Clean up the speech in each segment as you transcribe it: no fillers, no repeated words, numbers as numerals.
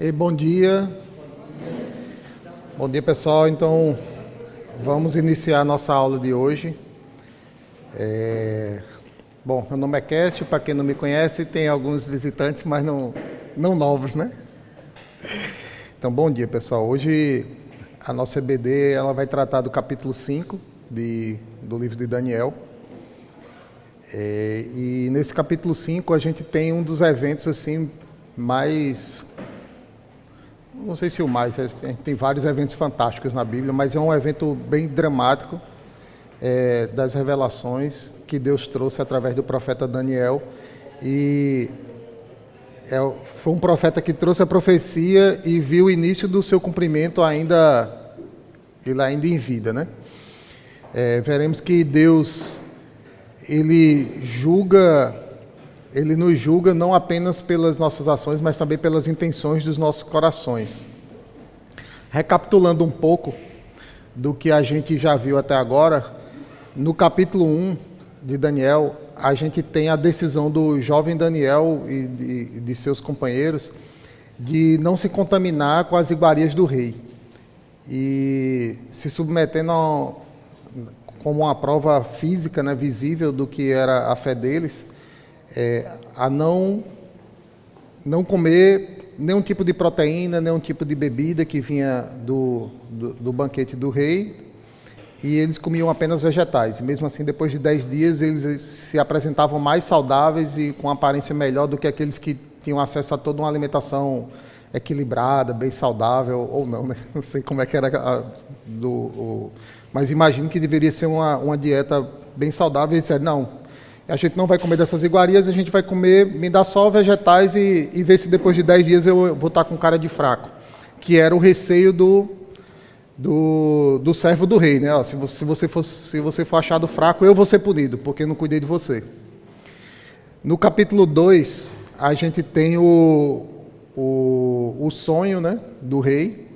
E bom dia. Bom dia, pessoal. Então, vamos iniciar a nossa aula de hoje. Bom, meu nome é Kécio, para quem não me conhece, tem alguns visitantes, mas não novos, né? Então, bom dia, pessoal. Hoje, a nossa EBD ela vai tratar do capítulo 5 do livro de Daniel. E nesse capítulo 5 a gente tem um dos eventos assim mais... Não sei se o mais, tem vários eventos fantásticos na Bíblia, mas é um evento bem dramático das revelações que Deus trouxe através do profeta Daniel. E foi um profeta que trouxe a profecia e viu o início do seu cumprimento ainda em vida, né? Veremos que Deus, Ele nos julga não apenas pelas nossas ações, mas também pelas intenções dos nossos corações. Recapitulando um pouco do que a gente já viu até agora, no capítulo 1 de Daniel, a gente tem a decisão do jovem Daniel e de seus companheiros de não se contaminar com as iguarias do rei e se submetendo como uma prova física, né, visível do que era a fé deles, a não comer nenhum tipo de proteína, nenhum tipo de bebida que vinha do banquete do rei, e eles comiam apenas vegetais. E mesmo assim, depois de 10 dias, eles se apresentavam mais saudáveis e com aparência melhor do que aqueles que tinham acesso a toda uma alimentação equilibrada, bem saudável, ou não, né? Não sei como é que era mas imagino que deveria ser uma dieta bem saudável. E disseram, não, a gente não vai comer dessas iguarias, a gente vai comer, me dá só vegetais e ver se depois de 10 dias eu vou estar com cara de fraco. Que era o receio do servo do rei, né? Ó, se você for achado fraco, eu vou ser punido, porque eu não cuidei de você. No capítulo 2, a gente tem o sonho, né, do rei,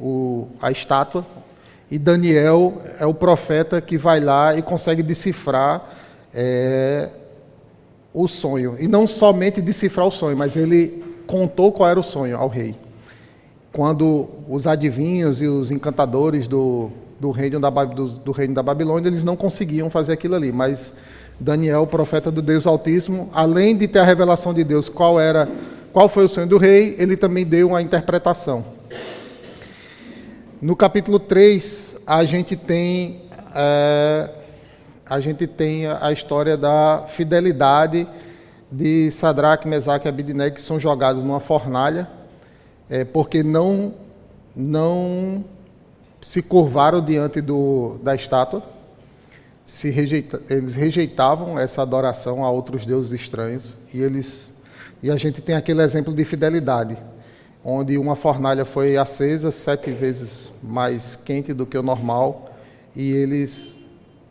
a estátua, e Daniel é o profeta que vai lá e consegue decifrar o sonho. E não somente decifrar o sonho, mas ele contou qual era o sonho ao rei. Quando os adivinhos e os encantadores do reino da Babilônia, eles não conseguiam fazer aquilo ali, mas Daniel, o profeta do Deus Altíssimo, além de ter a revelação de Deus qual foi o sonho do rei, ele também deu uma interpretação. No capítulo 3, a gente tem a história da fidelidade de Sadraque, Mesaque e Abidnego, que são jogados numa fornalha, porque não se curvaram diante da estátua, eles rejeitavam essa adoração a outros deuses estranhos, e a gente tem aquele exemplo de fidelidade, onde uma fornalha foi acesa 7 vezes mais quente do que o normal, e eles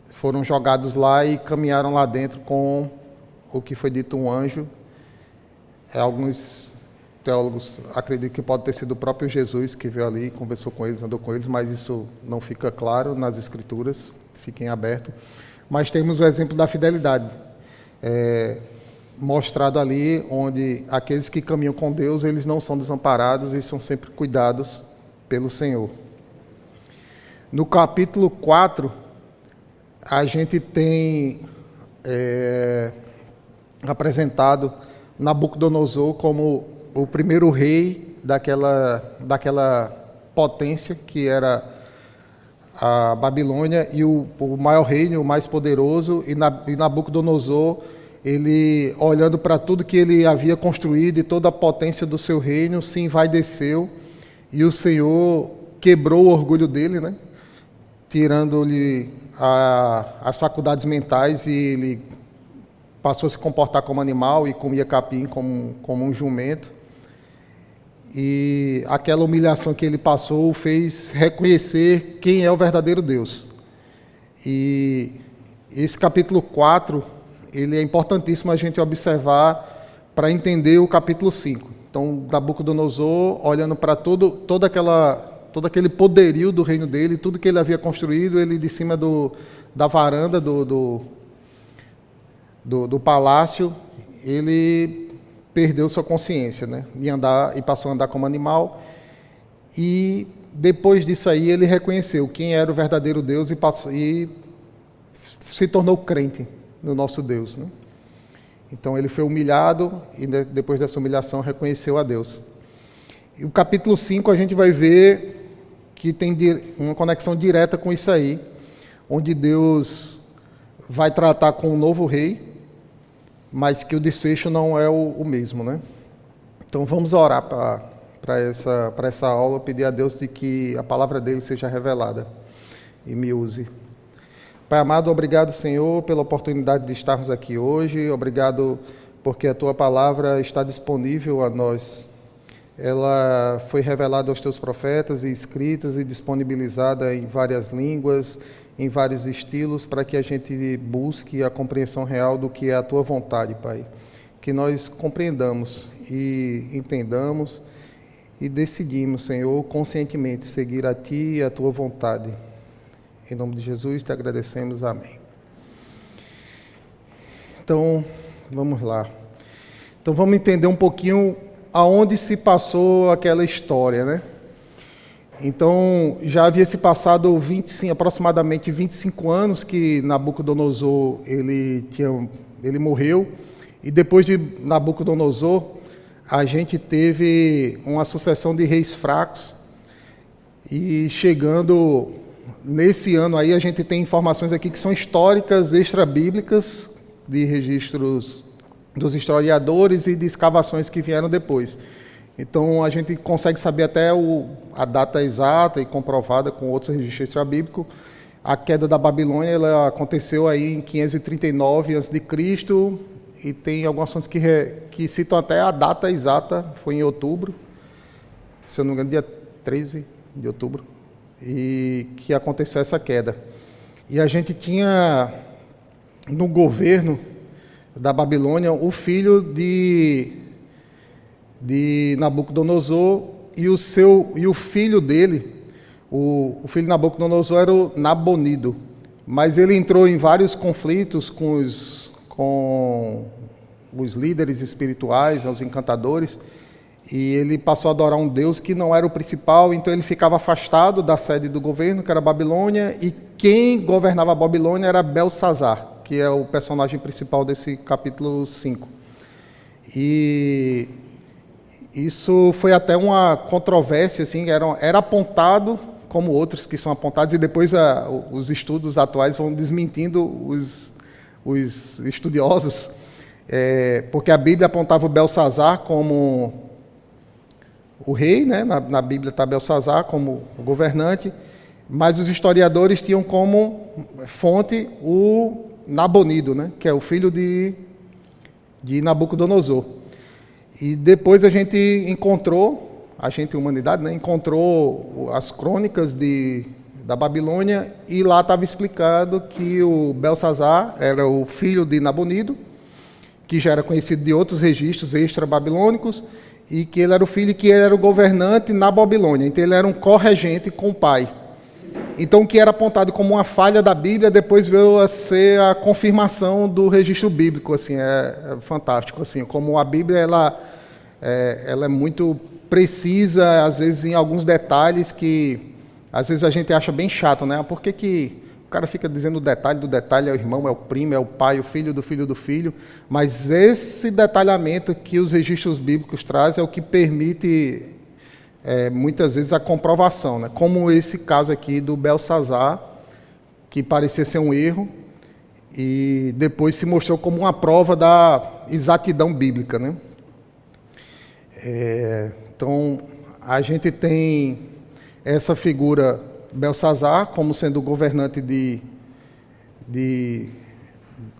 foram jogados lá e caminharam lá dentro com o que foi dito um anjo. Alguns teólogos acreditam que pode ter sido o próprio Jesus que veio ali, conversou com eles, andou com eles, mas isso não fica claro nas Escrituras, fiquem abertos. Mas temos o exemplo da fidelidade, mostrado ali, onde aqueles que caminham com Deus, eles não são desamparados e são sempre cuidados pelo Senhor. No capítulo 4, a gente tem apresentado Nabucodonosor como o primeiro rei daquela potência que era a Babilônia, e o maior reino, o mais poderoso, e Nabucodonosor, ele, olhando para tudo que ele havia construído e toda a potência do seu reino, se envaideceu, e o Senhor quebrou o orgulho dele, né? Tirando-lhe as faculdades mentais, e ele passou a se comportar como animal e comia capim como um jumento. E aquela humilhação que ele passou o fez reconhecer quem é o verdadeiro Deus. E esse capítulo 4, ele é importantíssimo a gente observar para entender o capítulo 5. Então, Nabucodonosor, olhando para todo aquele poderio do reino dele, tudo que ele havia construído, ele de cima da varanda do palácio, ele perdeu sua consciência, né? E passou a andar como animal. E depois disso aí ele reconheceu quem era o verdadeiro Deus e se tornou crente no nosso Deus, né? Então ele foi humilhado e depois dessa humilhação reconheceu a Deus. E o capítulo 5 a gente vai ver que tem uma conexão direta com isso aí, onde Deus vai tratar com um novo rei, mas que o desfecho não é o mesmo, né? Então vamos orar para essa aula, pedir a Deus de que a palavra dele seja revelada e me use. Pai amado, obrigado, Senhor, pela oportunidade de estarmos aqui hoje. Obrigado porque a Tua palavra está disponível a nós. Ela foi revelada aos Teus profetas e escritas e disponibilizada em várias línguas, em vários estilos, para que a gente busque a compreensão real do que é a Tua vontade, Pai. Que nós compreendamos e entendamos e decidimos, Senhor, conscientemente seguir a Ti e a Tua vontade. Em nome de Jesus, te agradecemos. Amém. Então, vamos lá. Então, vamos entender um pouquinho aonde se passou aquela história, né? Então, já havia se passado aproximadamente 25 anos que Nabucodonosor ele morreu. E depois de Nabucodonosor, a gente teve uma sucessão de reis fracos. E chegando nesse ano aí, a gente tem informações aqui que são históricas, extra-bíblicas, de registros dos historiadores e de escavações que vieram depois. Então, a gente consegue saber até a data exata e comprovada com outros registros extra-bíblicos. A queda da Babilônia ela aconteceu aí em 539 a.C., e tem algumas fontes que citam até a data exata, foi em outubro, se eu não me engano, dia 13 de outubro, e que aconteceu essa queda. E a gente tinha no governo da Babilônia o filho de Nabucodonosor e o filho dele, o filho de Nabucodonosor era o Nabonido, mas ele entrou em vários conflitos com os líderes espirituais, os encantadores, e ele passou a adorar um Deus que não era o principal, então ele ficava afastado da sede do governo, que era a Babilônia, e quem governava a Babilônia era Belsazar, que é o personagem principal desse capítulo 5. E isso foi até uma controvérsia, assim, era apontado, como outros que são apontados, e depois os estudos atuais vão desmentindo os estudiosos, porque a Bíblia apontava o Belsazar como o rei, né? Na Bíblia está Belsazar como o governante, mas os historiadores tinham como fonte o Nabonido, né? Que é o filho de Nabucodonosor. E depois a humanidade, né? Encontrou as crônicas da Babilônia, e lá estava explicado que o Belsazar era o filho de Nabonido, que já era conhecido de outros registros extra-babilônicos, e que ele era o filho que ele era o governante na Babilônia. Então ele era um corregente com o pai. Então o que era apontado como uma falha da Bíblia, depois veio a ser a confirmação do registro bíblico. Assim, é fantástico. Assim, como a Bíblia ela é muito precisa, às vezes em alguns detalhes que às vezes a gente acha bem chato, né? Por que o cara fica dizendo o detalhe do detalhe, é o irmão, é o primo, é o pai, o filho do filho do filho? Mas esse detalhamento que os registros bíblicos trazem é o que permite, muitas vezes, a comprovação, né? Como esse caso aqui do Belsazar, que parecia ser um erro, e depois se mostrou como uma prova da exatidão bíblica, né? Então, a gente tem essa figura Belsazar como sendo o governante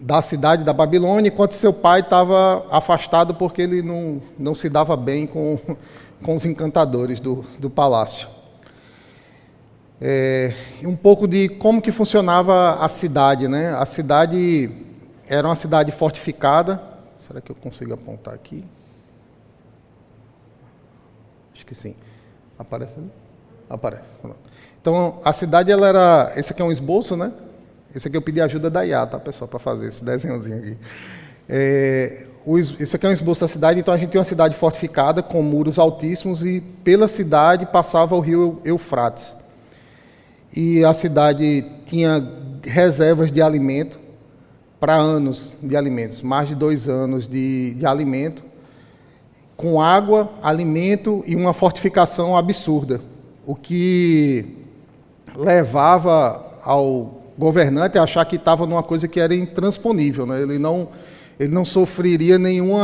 da cidade da Babilônia, enquanto seu pai estava afastado porque ele não se dava bem com os encantadores do palácio. Um pouco de como que funcionava a cidade, né? A cidade era uma cidade fortificada. Será que eu consigo apontar aqui? Acho que sim. Aparece ali? Aparece. Pronto. Então, a cidade, ela era... Esse aqui é um esboço, né? Esse aqui eu pedi ajuda da IA, tá, pessoal, para fazer esse desenhozinho aqui. Esse aqui é um esboço da cidade, então a gente tem uma cidade fortificada com muros altíssimos e pela cidade passava o rio Eufrates. E a cidade tinha reservas de alimento para anos de alimentos, mais de 2 anos de alimento, com água, alimento e uma fortificação absurda, o que levava ao governante a achar que estava numa coisa que era intransponível, né? Ele não sofreria nenhum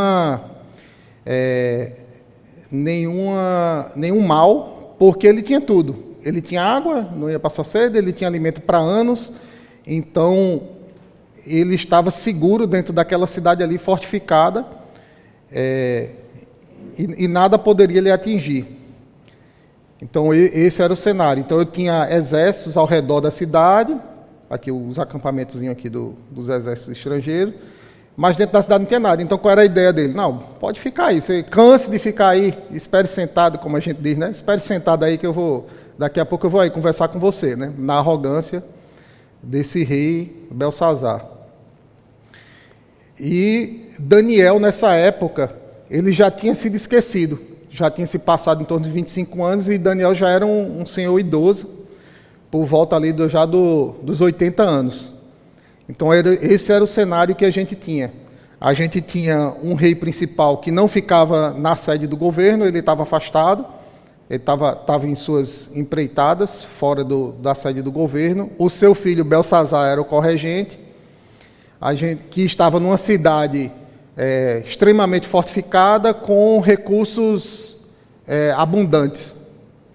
mal, porque ele tinha tudo. Ele tinha água, não ia passar sede, ele tinha alimento para anos, então ele estava seguro dentro daquela cidade ali, fortificada, e nada poderia lhe atingir. Então esse era o cenário. Então eu tinha exércitos ao redor da cidade, aqui os acampamentos aqui dos exércitos estrangeiros, mas dentro da cidade não tinha nada. Então, qual era a ideia dele? Não, pode ficar aí, você canse de ficar aí, espere sentado, como a gente diz, né? Espere sentado aí que daqui a pouco eu vou aí conversar com você, né? Na arrogância desse rei Belsazar. E Daniel, nessa época, ele já tinha sido esquecido, já tinha se passado em torno de 25 anos e Daniel já era um senhor idoso, por volta ali dos 80 anos. Então, esse era o cenário que a gente tinha. A gente tinha um rei principal que não ficava na sede do governo, ele estava afastado, ele estava em suas empreitadas, fora da sede do governo. O seu filho, Belsazar, era o corregente, que estava numa cidade extremamente fortificada, com recursos abundantes,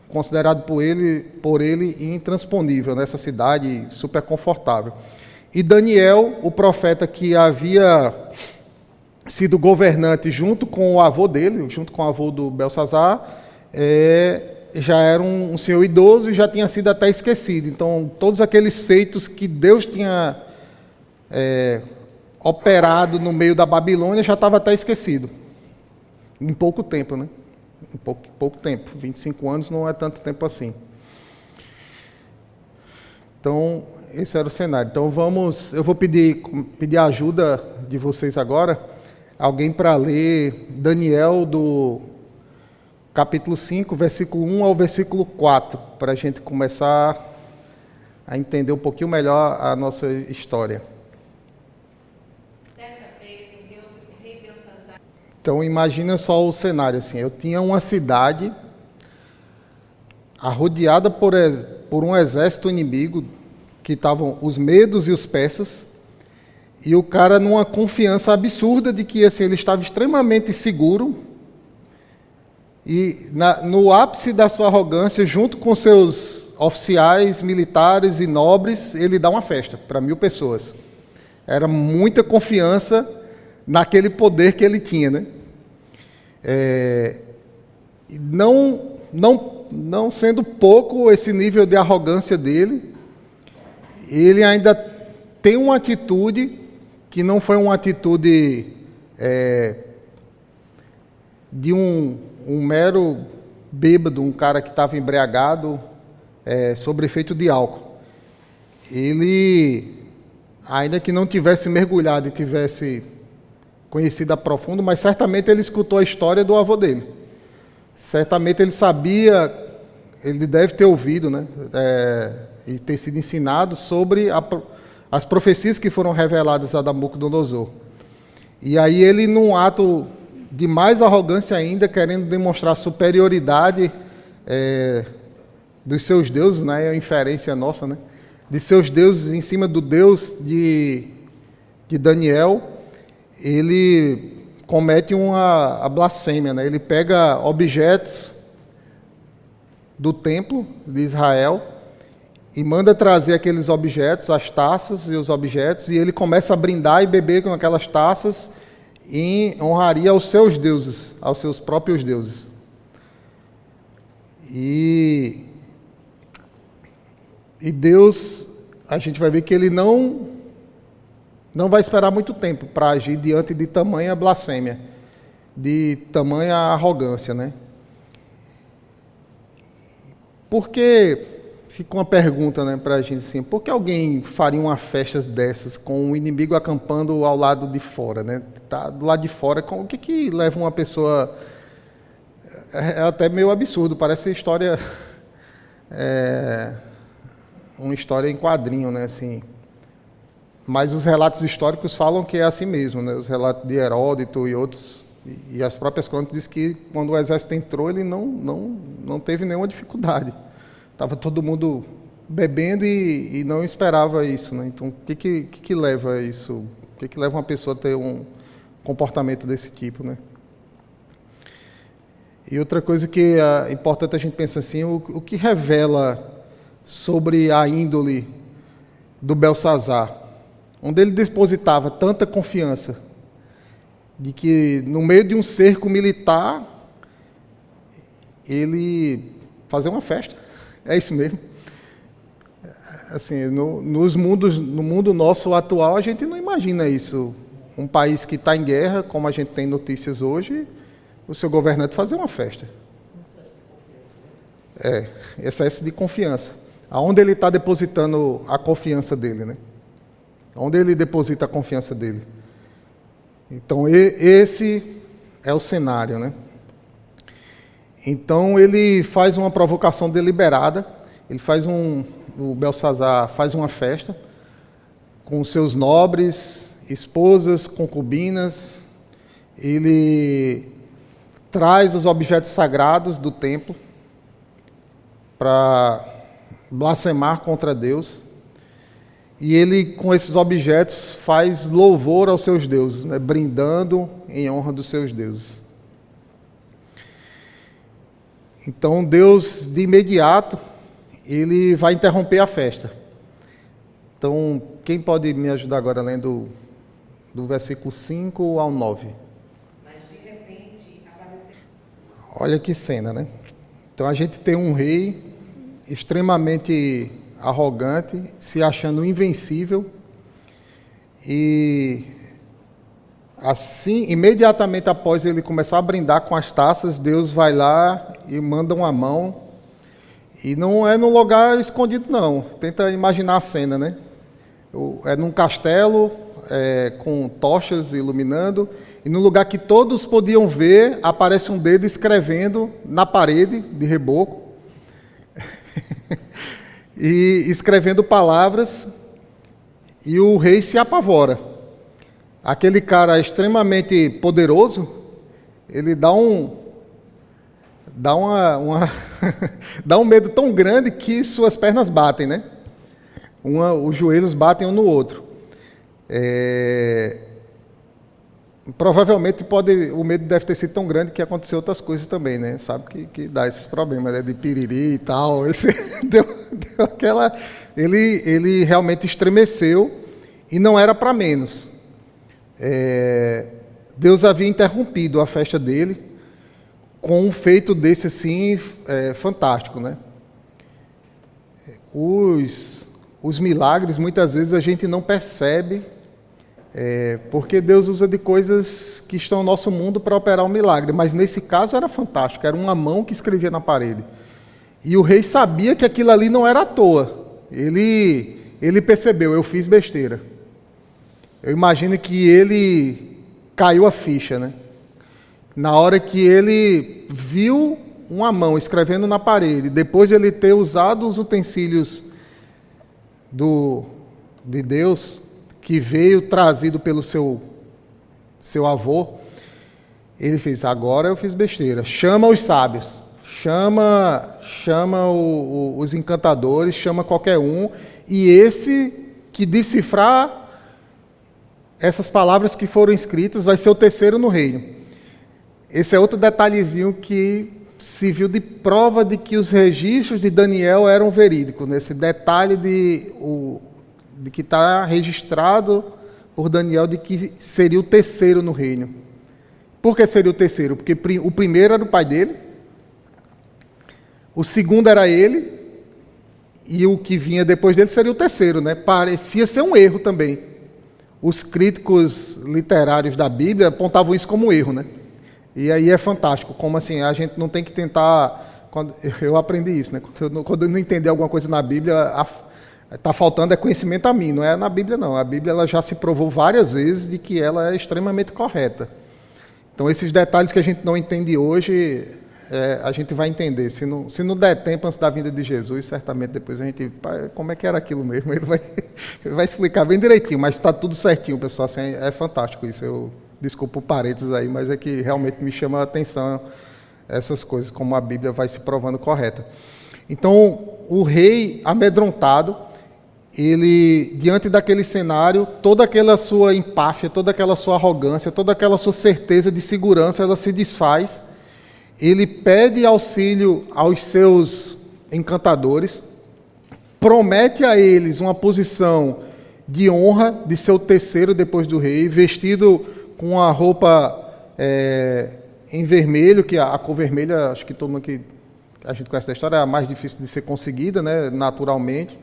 considerado por ele intransponível nessa cidade, super confortável. E Daniel, o profeta que havia sido governante junto com o avô dele, junto com o avô do Belsazar, já era um senhor idoso e já tinha sido até esquecido. Então, todos aqueles feitos que Deus tinha operado no meio da Babilônia já estava até esquecido. Em pouco tempo, né? Em pouco tempo. 25 anos não é tanto tempo assim. Então, esse era o cenário. Então, eu vou pedir a ajuda de vocês agora, alguém para ler Daniel do capítulo 5, versículo 1 ao versículo 4, para a gente começar a entender um pouquinho melhor a nossa história. Então, imagina só o cenário assim. Eu tinha uma cidade arrodeada por um exército inimigo, que estavam os medos e os persas, e o cara numa confiança absurda de que assim, ele estava extremamente seguro, e no ápice da sua arrogância, junto com seus oficiais, militares e nobres, ele dá uma festa para 1000 pessoas. Era muita confiança naquele poder que ele tinha, né? Não sendo pouco esse nível de arrogância dele, ele ainda tem uma atitude que não foi uma atitude de um mero bêbado, um cara que estava embriagado, sob efeito de álcool. Ele, ainda que não tivesse mergulhado e tivesse conhecido a profundo, mas certamente ele escutou a história do avô dele. Certamente ele sabia, ele deve ter ouvido, né, e ter sido ensinado sobre as profecias que foram reveladas a Nabucodonosor. E aí ele, num ato de mais arrogância ainda, querendo demonstrar superioridade dos seus deuses, né, é a inferência nossa, né, de seus deuses em cima do Deus de Daniel, ele comete a blasfêmia, né? Ele pega objetos do templo de Israel e manda trazer aqueles objetos, as taças e os objetos, e ele começa a brindar e beber com aquelas taças em honraria aos seus deuses, aos seus próprios deuses. E Deus, a gente vai ver que ele não vai esperar muito tempo para agir diante de tamanha blasfêmia, de tamanha arrogância, né? Porque fica uma pergunta, né, para a gente assim, por que alguém faria uma festa dessas com o inimigo acampando ao lado de fora, né? Tá do lado de fora, o que leva uma pessoa... É até meio absurdo, parece história... uma história em quadrinho, né, assim. Mas os relatos históricos falam que é assim mesmo, né? Os relatos de Heródoto e outros, e as próprias crônicas dizem que quando o exército entrou, ele não teve nenhuma dificuldade. Estava todo mundo bebendo e não esperava isso, né? Então, o que leva a isso? O que leva uma pessoa a ter um comportamento desse tipo, né? E outra coisa que é importante a gente pensar assim, o que revela sobre a índole do Belsazar, onde ele depositava tanta confiança de que no meio de um cerco militar ele fazia uma festa. É isso mesmo. Assim, no mundo nosso atual, a gente não imagina isso. Um país que está em guerra, como a gente tem notícias hoje, o seu governante fazer uma festa. Excesso de confiança. Aonde ele está depositando a confiança dele, né? Onde ele deposita a confiança dele. Então, esse é o cenário, né? Então, ele faz uma provocação deliberada, o Belsazar faz uma festa com seus nobres, esposas, concubinas, ele traz os objetos sagrados do templo para blasfemar contra Deus, e ele, com esses objetos, faz louvor aos seus deuses, né, brindando em honra dos seus deuses. Então, Deus, de imediato, ele vai interromper a festa. Então, quem pode me ajudar agora lendo do versículo 5 ao 9? Mas de repente apareceu... Olha que cena, né? Então, a gente tem um rei extremamente arrogante, se achando invencível, e assim, imediatamente após ele começar a brindar com as taças, Deus vai lá e manda uma mão, e não é num lugar escondido não, tenta imaginar a cena, né? É num castelo, com tochas iluminando, e no lugar que todos podiam ver, aparece um dedo escrevendo na parede de reboco, e escrevendo palavras, e o rei se apavora. Aquele cara extremamente poderoso, ele dá dá um medo tão grande que suas pernas batem, né? Os joelhos batem um no outro. Provavelmente o medo deve ter sido tão grande que aconteceu outras coisas também, né? Sabe que dá esses problemas, né? De piriri e tal. Deu aquela... Ele realmente estremeceu e não era para menos. Deus havia interrompido a festa dele com um feito desse assim fantástico, né? Os milagres muitas vezes a gente não percebe. Porque Deus usa de coisas que estão no nosso mundo para operar um milagre, mas nesse caso era fantástico, era uma mão que escrevia na parede. E o rei sabia que aquilo ali não era à toa. Ele percebeu, eu fiz besteira. Eu imagino que ele caiu a ficha, né? Na hora que ele viu uma mão escrevendo na parede, depois de ele ter usado os utensílios de Deus, que veio trazido pelo seu avô, ele fez, agora eu fiz besteira. Chama os sábios, chama os encantadores, chama qualquer um, e esse que decifrar essas palavras que foram escritas vai ser o terceiro no reino. Esse é outro detalhezinho que serviu de prova de que os registros de Daniel eram verídicos, nesse detalhe de que está registrado por Daniel de que seria o terceiro no reino. Por que seria o terceiro? Porque o primeiro era o pai dele, o segundo era ele, e o que vinha depois dele seria o terceiro, né? Parecia ser um erro também. Os críticos literários da Bíblia apontavam isso como um erro, né? E aí é fantástico, como assim, a gente não tem que tentar eu aprendi isso, né? Quando eu não entender alguma coisa na Bíblia, está faltando conhecimento a mim, não é na Bíblia não. A Bíblia ela já se provou várias vezes de que ela é extremamente correta. Então esses detalhes que a gente não entende hoje, a gente vai entender. Se não der tempo antes da vinda de Jesus, certamente depois a gente, como é que era aquilo mesmo? Ele vai explicar bem direitinho, mas está tudo certinho, pessoal. Assim, é fantástico isso. Desculpa o parênteses aí, mas é que realmente me chama a atenção essas coisas, como a Bíblia vai se provando correta. Então, o rei amedrontado, ele, diante daquele cenário, toda aquela sua empáfia, toda aquela sua arrogância, toda aquela sua certeza de segurança, ela se desfaz. Ele pede auxílio aos seus encantadores, promete a eles uma posição de honra de ser o terceiro depois do rei, vestido com a roupa em vermelho, que a cor vermelha, acho que todo mundo que a gente conhece da história, é a mais difícil de ser conseguida, né, naturalmente.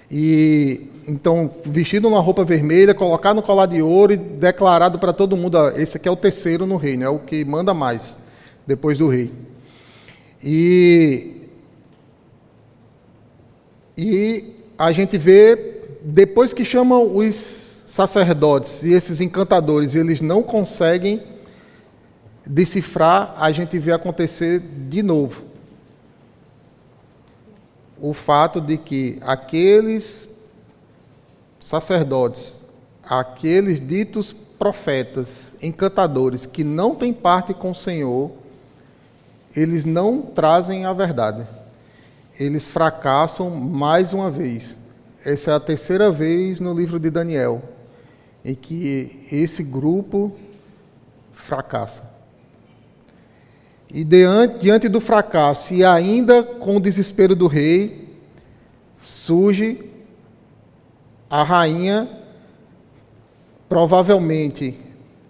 E então, vestido numa roupa vermelha, colocado no colar de ouro e declarado para todo mundo, esse aqui é o terceiro no reino, é o que manda mais depois do rei. E a gente vê, depois que chamam os sacerdotes e esses encantadores, eles não conseguem decifrar, a gente vê acontecer de novo o fato de que aqueles sacerdotes, aqueles ditos profetas, encantadores, que não têm parte com o Senhor, eles não trazem a verdade. Eles fracassam mais uma vez. Essa é a terceira vez no livro de Daniel em que esse grupo fracassa. E diante do fracasso, e ainda com o desespero do rei, surge a rainha, provavelmente,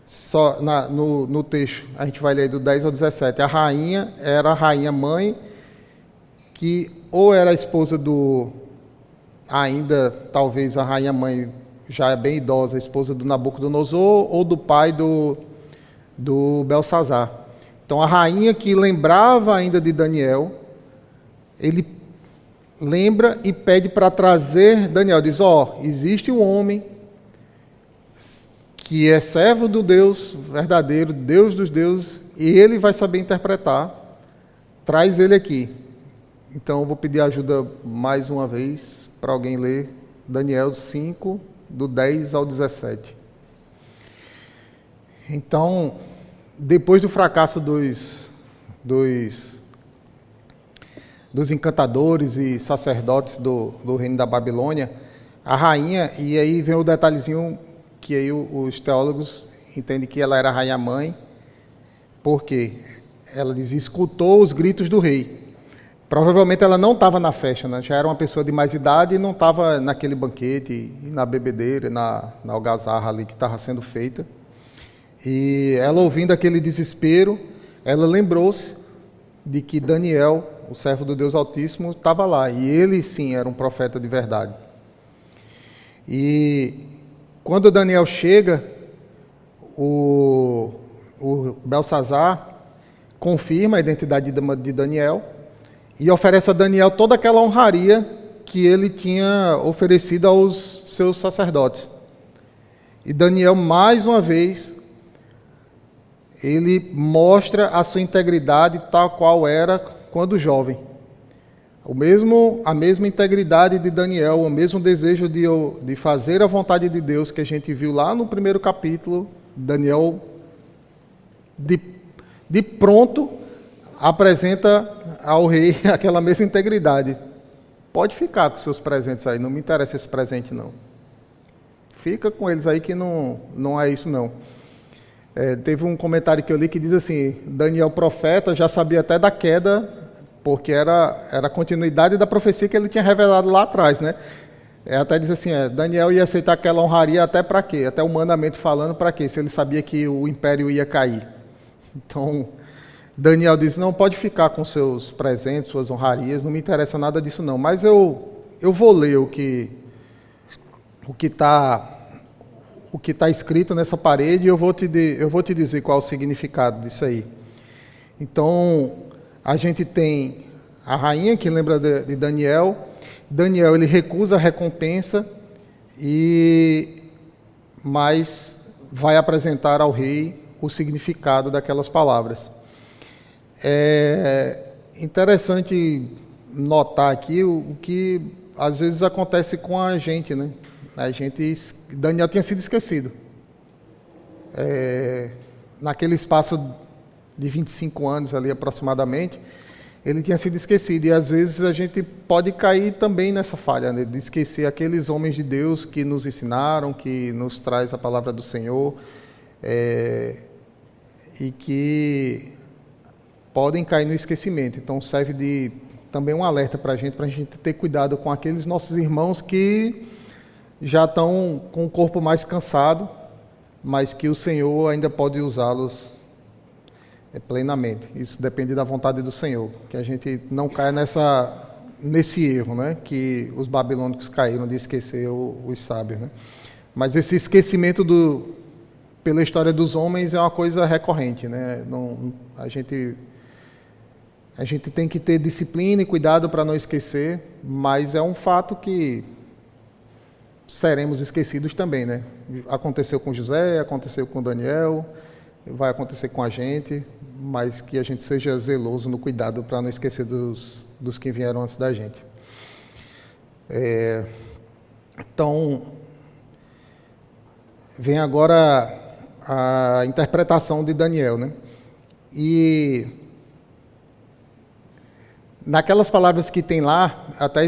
só no texto, a gente vai ler do 10 ao 17, a rainha era a rainha mãe, que ou era a esposa ainda, talvez a rainha mãe já é bem idosa, a esposa do Nabucodonosor, ou do pai do Belsazar. Então, a rainha que lembrava ainda de Daniel, ele lembra e pede para trazer Daniel. Diz, existe um homem que é servo do Deus verdadeiro, Deus dos deuses, e ele vai saber interpretar. Traz ele aqui. Então, eu vou pedir ajuda mais uma vez para alguém ler Daniel 5, do 10 ao 17. Então, depois do fracasso dos encantadores e sacerdotes do reino da Babilônia, a rainha, e aí vem o detalhezinho que aí os teólogos entendem que ela era a rainha-mãe, porque ela diz, escutou os gritos do rei. Provavelmente ela não estava na festa, né? Já era uma pessoa de mais idade e não estava naquele banquete, e na bebedeira, na algazarra ali que estava sendo feita. E ela, ouvindo aquele desespero, ela lembrou-se de que Daniel, o servo do Deus Altíssimo, estava lá. E ele, sim, era um profeta de verdade. E quando Daniel chega, o Belsazar confirma a identidade de Daniel e oferece a Daniel toda aquela honraria que ele tinha oferecido aos seus sacerdotes. E Daniel, mais uma vez, ele mostra a sua integridade tal qual era quando jovem. A mesma integridade de Daniel, o mesmo desejo de fazer a vontade de Deus que a gente viu lá no primeiro capítulo. Daniel, de pronto, apresenta ao rei aquela mesma integridade. Pode ficar com seus presentes aí, não me interessa esse presente não. Fica com eles aí que não é isso não. Teve um comentário que eu li que diz assim, Daniel profeta já sabia até da queda, porque era a continuidade da profecia que ele tinha revelado lá atrás, né? Até diz assim, Daniel ia aceitar aquela honraria até para quê? Até humanamente falando, para quê? Se ele sabia que o império ia cair. Então, Daniel diz, não, pode ficar com seus presentes, suas honrarias, não me interessa nada disso não, mas eu vou ler o que está escrito nessa parede e eu vou te dizer qual é o significado disso aí. Então, a gente tem a rainha, que lembra de Daniel. Daniel, ele recusa a recompensa, mas vai apresentar ao rei o significado daquelas palavras. É interessante notar aqui o que às vezes acontece com a gente, né? Daniel tinha sido esquecido. Naquele espaço de 25 anos ali aproximadamente, ele tinha sido esquecido. E às vezes a gente pode cair também nessa falha, né? De esquecer aqueles homens de Deus que nos ensinaram, que nos traz a palavra do Senhor, e que podem cair no esquecimento. Então serve de também um alerta para a gente ter cuidado com aqueles nossos irmãos que já estão com o corpo mais cansado, mas que o Senhor ainda pode usá-los plenamente. Isso depende da vontade do Senhor, que a gente não caia nesse erro, né? Que os babilônicos caíram de esquecer os sábios, né? Mas esse esquecimento pela história dos homens é uma coisa recorrente, né? A gente tem que ter disciplina e cuidado para não esquecer, mas é um fato que seremos esquecidos também, né? Aconteceu com José, aconteceu com Daniel, vai acontecer com a gente, mas que a gente seja zeloso no cuidado para não esquecer dos que vieram antes da gente. Então, vem agora a interpretação de Daniel, né? E naquelas palavras que tem lá, até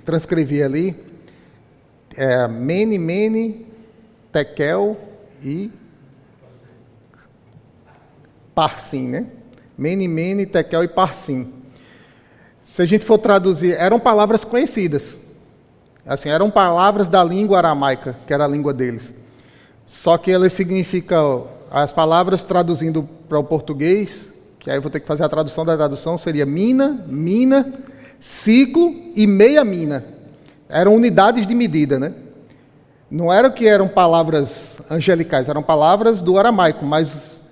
transcrevi ali, Mene, Mene, Tekel e Parsim, né? Mene, Mene, Tekel e Parsim. Se a gente for traduzir, eram palavras conhecidas. Assim, eram palavras da língua aramaica, que era a língua deles. Só que elas significam, as palavras traduzindo para o português, que aí eu vou ter que fazer a tradução da tradução, seria mina, ciclo e meia mina. Eram unidades de medida, né? Não era que eram palavras angelicais, eram palavras do aramaico, mas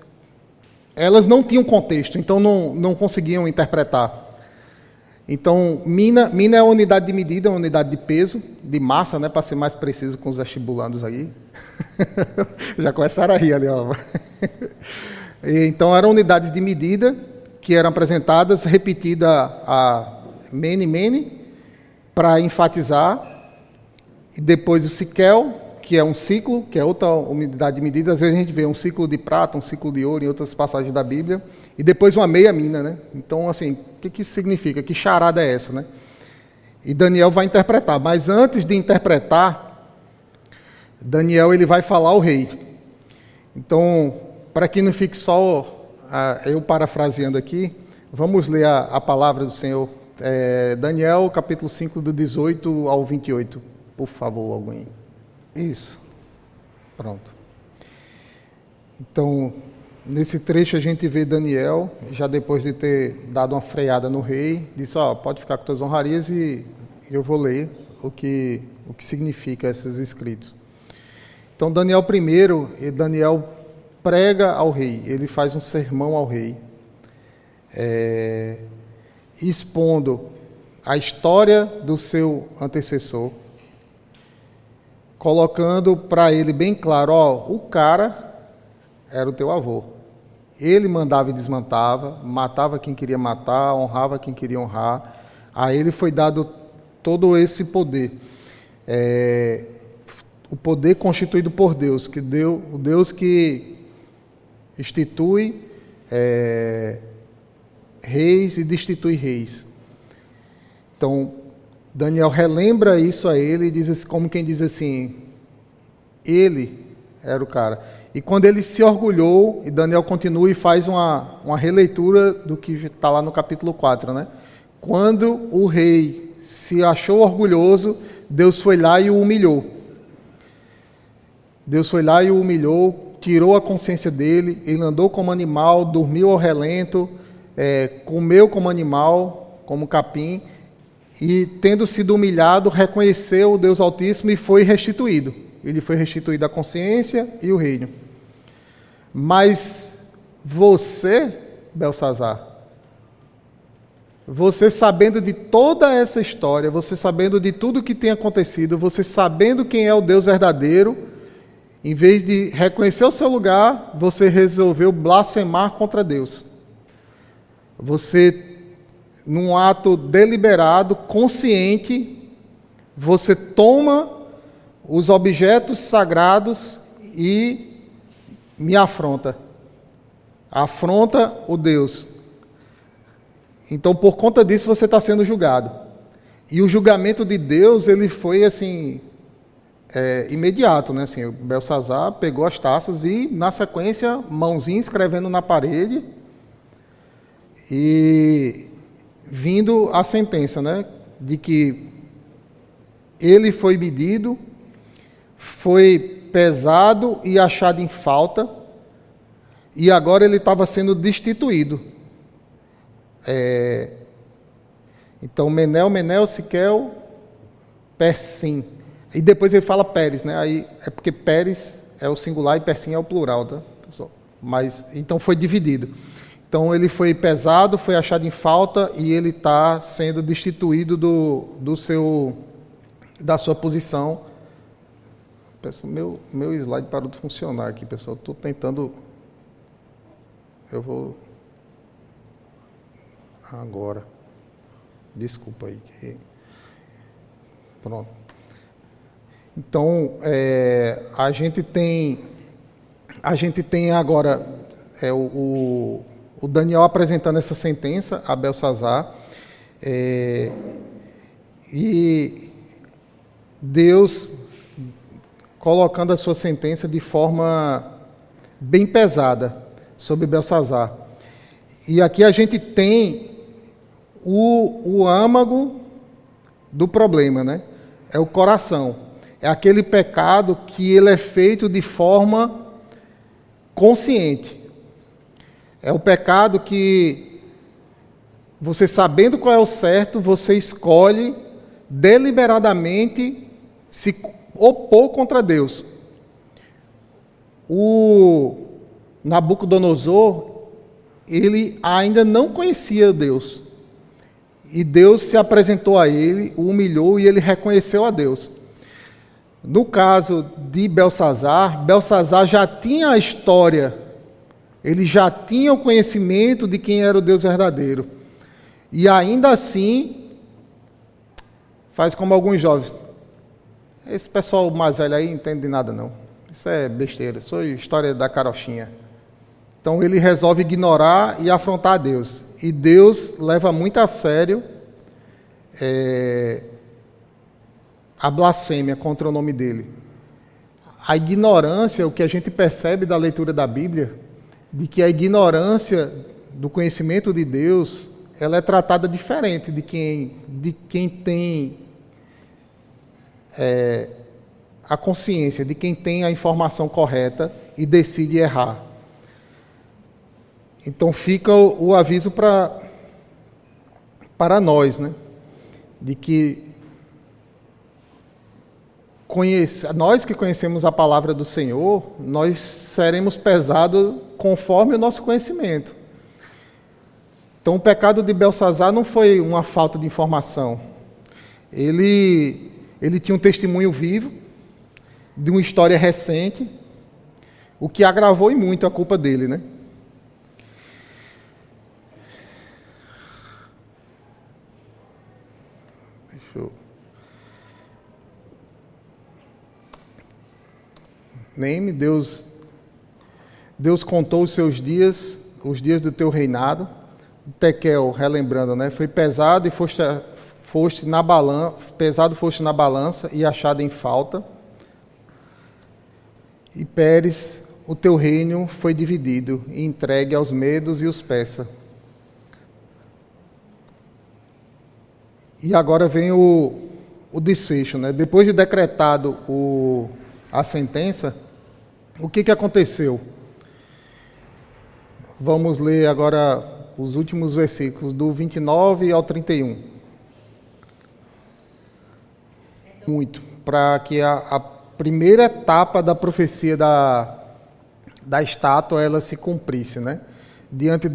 elas não tinham contexto, então não conseguiam interpretar. Então, mina é a unidade de medida, uma unidade de peso, de massa, né, para ser mais preciso com os vestibulandos aí. Já começaram a rir ali, ó. Então, eram unidades de medida que eram apresentadas, repetida a mene, para enfatizar, e depois o siquel, que é um ciclo, que é outra unidade de medida. Às vezes a gente vê um ciclo de prata, um ciclo de ouro em outras passagens da Bíblia, e depois uma meia mina, né? Então, assim, o que isso significa? Que charada é essa, né? E Daniel vai interpretar, mas antes de interpretar, Daniel ele vai falar ao rei. Então, para que não fique só eu parafraseando aqui, vamos ler a palavra do Senhor. Daniel, capítulo 5, do 18 ao 28. Por favor, alguém. Isso. Pronto. Então, nesse trecho a gente vê Daniel, já depois de ter dado uma freada no rei, disse, pode ficar com tuas honrarias e eu vou ler o que significa esses escritos. Então, Daniel prega ao rei, ele faz um sermão ao rei, expondo a história do seu antecessor, colocando para ele bem claro, o cara era o teu avô. Ele mandava e desmantava, matava quem queria matar, honrava quem queria honrar. A ele foi dado todo esse poder. O poder constituído por Deus, o Deus que institui reis e destitui reis. Então, Daniel relembra isso a ele e diz assim, como quem diz assim, ele era o cara. E quando ele se orgulhou, e Daniel continua e faz uma releitura do que está lá no capítulo 4, né? Quando o rei se achou orgulhoso, Deus foi lá e o humilhou. Deus foi lá e o humilhou, tirou a consciência dele, ele andou como animal, dormiu ao relento, comeu como animal, como capim, e, tendo sido humilhado, reconheceu o Deus Altíssimo e foi restituído. Ele foi restituído a consciência e o reino. Mas você, Belsazar, você sabendo de toda essa história, você sabendo de tudo que tem acontecido, você sabendo quem é o Deus verdadeiro, em vez de reconhecer o seu lugar, você resolveu blasfemar contra Deus. Você, num ato deliberado, consciente, você toma os objetos sagrados e me afronta. Afronta o Deus. Então, por conta disso, você está sendo julgado. E o julgamento de Deus, ele foi assim, imediato, né? Assim, o Belsazar pegou as taças e, na sequência, mãozinha escrevendo na parede e vindo a sentença, né? De que ele foi medido, foi pesado e achado em falta, e agora ele estava sendo destituído. Então, Menel, Siquel, Persim. E depois ele fala Pérez, né? Aí é porque Pérez é o singular e Persim é o plural, tá, pessoal? Mas, então foi dividido. Então ele foi pesado, foi achado em falta e ele está sendo destituído da sua posição. Pessoal, meu slide parou de funcionar aqui, pessoal. Estou tentando. Eu vou. Agora. Desculpa aí. Pronto. Então, a gente tem agora o Daniel apresentando essa sentença a Belsazar, e Deus colocando a sua sentença de forma bem pesada sobre Belsazar. E aqui a gente tem o âmago do problema, né? É o coração. É aquele pecado que ele é feito de forma consciente. É o pecado que você, sabendo qual é o certo, você escolhe deliberadamente se opor contra Deus. O Nabucodonosor, ele ainda não conhecia Deus. E Deus se apresentou a ele, o humilhou e ele reconheceu a Deus. No caso de Belsazar, Belsazar já tinha a história, ele já tinha o conhecimento de quem era o Deus verdadeiro. E ainda assim, faz como alguns jovens. Esse pessoal mais velho aí não entende de nada não. Isso é besteira, isso é história da carochinha. Então ele resolve ignorar e afrontar a Deus. E Deus leva muito a sério a blasfêmia contra o nome dele. A ignorância, o que a gente percebe da leitura da Bíblia, de que a ignorância do conhecimento de Deus, ela é tratada diferente de quem tem a consciência, de quem tem a informação correta e decide errar. Então fica o aviso para nós, né? De que nós que conhecemos a palavra do Senhor, nós seremos pesados conforme o nosso conhecimento. Então o pecado de Belsazar não foi uma falta de informação. Ele tinha um testemunho vivo de uma história recente, o que agravou e muito a culpa dele, né? Neeme, Deus contou os seus dias, os dias do teu reinado. Tequel, relembrando, né? Foi pesado e foste na balança e achado em falta. E Pérez, o teu reino foi dividido e entregue aos medos e os persas. E agora vem o desfecho, né? Depois de decretado a sentença, o que aconteceu? Vamos ler agora os últimos versículos, do 29 ao 31. Muito, para que a primeira etapa da profecia da estátua ela se cumprisse, né? Diante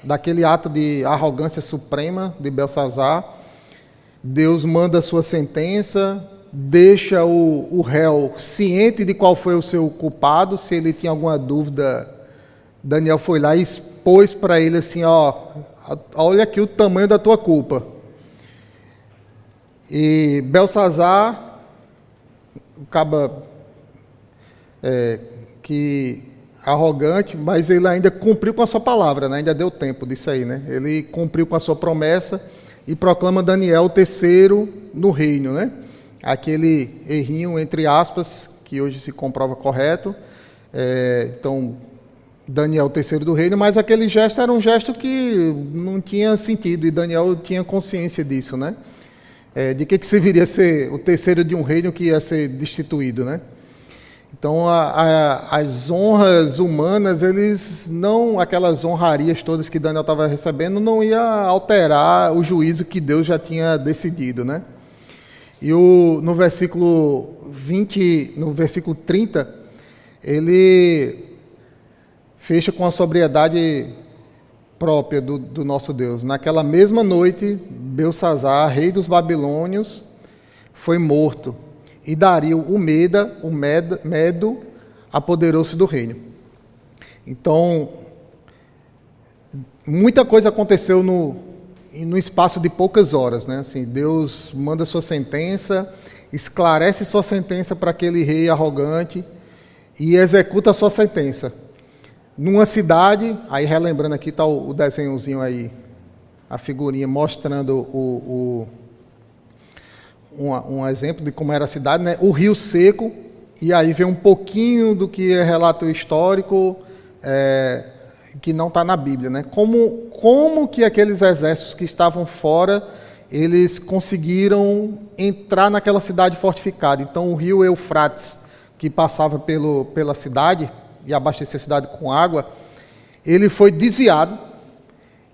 daquele ato de arrogância suprema de Belsazar, Deus manda a sua sentença, deixa o réu ciente de qual foi o seu culpado. Se ele tinha alguma dúvida, Daniel foi lá e expôs para ele assim, olha aqui o tamanho da tua culpa. E Belsazar, o caba que arrogante, mas ele ainda cumpriu com a sua palavra, né? Ainda deu tempo disso aí, né? Ele cumpriu com a sua promessa e proclama Daniel o terceiro no reino, né? Aquele errinho, entre aspas, que hoje se comprova correto. Então, Daniel o terceiro do reino, mas aquele gesto era um gesto que não tinha sentido, e Daniel tinha consciência disso, né? De que serviria ser o terceiro de um reino que ia ser destituído, né? Então, as honras humanas, aquelas honrarias todas que Daniel estava recebendo, não ia alterar o juízo que Deus já tinha decidido, né? E no versículo 20, no versículo 30, ele fecha com a sobriedade própria do nosso Deus. Naquela mesma noite, Belsazar, rei dos babilônios, foi morto, e Dario, o Medo, apoderou-se do reino. Então, muita coisa aconteceu no espaço de poucas horas, né? Assim, Deus manda sua sentença, esclarece sua sentença para aquele rei arrogante e executa a sua sentença. Numa cidade, aí relembrando aqui, está o desenhozinho aí, a figurinha mostrando um exemplo de como era a cidade, né? O rio seco, e aí vem um pouquinho do que é relato histórico, que não está na Bíblia, né? Como que aqueles exércitos que estavam fora, eles conseguiram entrar naquela cidade fortificada. Então, o rio Eufrates, que passava pela cidade e abastecia a cidade com água, ele foi desviado.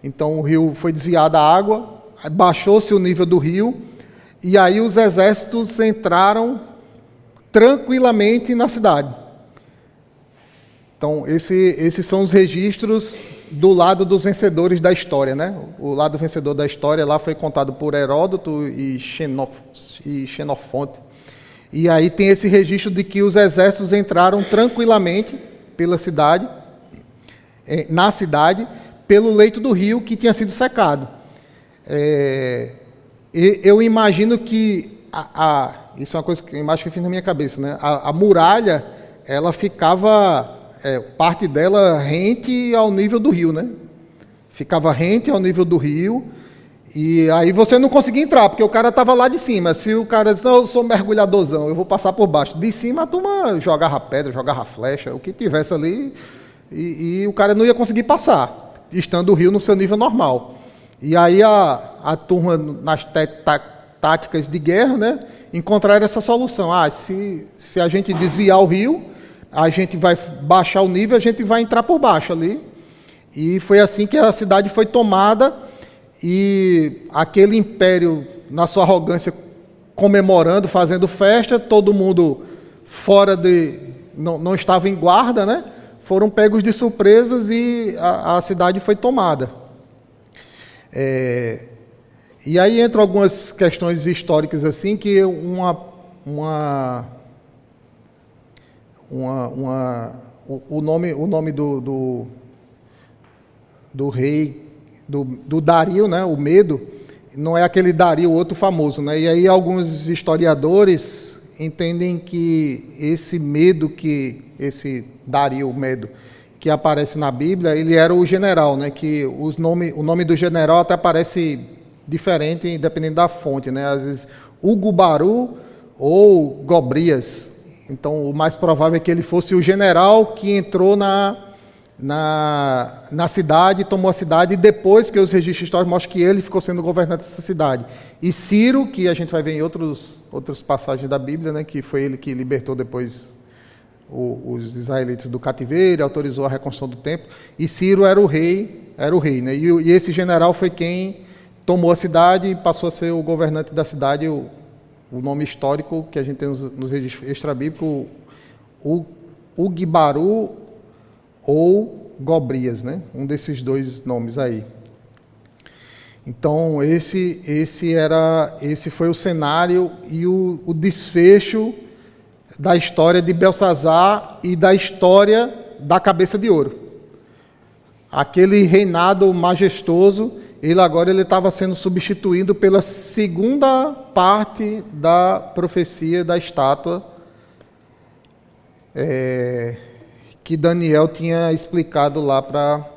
Então, o rio foi desviado a água, baixou-se o nível do rio, e aí os exércitos entraram tranquilamente na cidade. Então, esses são os registros do lado dos vencedores da história, né? O lado vencedor da história lá foi contado por Heródoto e Xenofonte. E aí tem esse registro de que os exércitos entraram tranquilamente pela cidade, na cidade, pelo leito do rio que tinha sido secado. Eu imagino que isso é uma coisa que eu acho que fiz na minha cabeça, né? A muralha, ela ficava, parte dela rente ao nível do rio, né? Ficava rente ao nível do rio, e aí você não conseguia entrar, porque o cara estava lá de cima. Se o cara disse, não, eu sou mergulhadorzão, eu vou passar por baixo. De cima a turma jogava pedra, jogava flecha, o que tivesse ali, e o cara não ia conseguir passar, estando o rio no seu nível normal. E aí a turma, nas táticas de guerra, né, encontraram essa solução. Se a gente desviar o rio, a gente vai baixar o nível, a gente vai entrar por baixo ali. E foi assim que a cidade foi tomada, e aquele império, na sua arrogância, comemorando, fazendo festa, todo mundo fora não estava em guarda, né? Foram pegos de surpresas e a cidade foi tomada. E aí entram algumas questões históricas assim, que o nome do rei, do Dario, né, o Medo, não é aquele Dario, outro famoso, né? E aí alguns historiadores entendem que esse Dario, o Medo, que aparece na Bíblia, ele era o general, né? Que o nome do general até parece diferente, dependendo da fonte, né? Às vezes, Ugubaru ou Gobrias. Então, o mais provável é que ele fosse o general que entrou na cidade, tomou a cidade, e depois que os registros históricos mostram que ele ficou sendo governante dessa cidade. E Ciro, que a gente vai ver em outras passagens da Bíblia, né? Que foi ele que libertou depois os israelitas do cativeiro, autorizou a reconstrução do templo, e Ciro era o rei, né? E esse general foi quem tomou a cidade e passou a ser o governante da cidade. O nome histórico que a gente tem nos registros extrabíblicos, Ugubaru ou Gobrias, né? Um desses dois nomes aí. Então, esse foi o cenário e o desfecho da história de Belsazar e da história da cabeça de ouro. Aquele reinado majestoso, ele estava sendo substituído pela segunda parte da profecia da estátua que Daniel tinha explicado lá para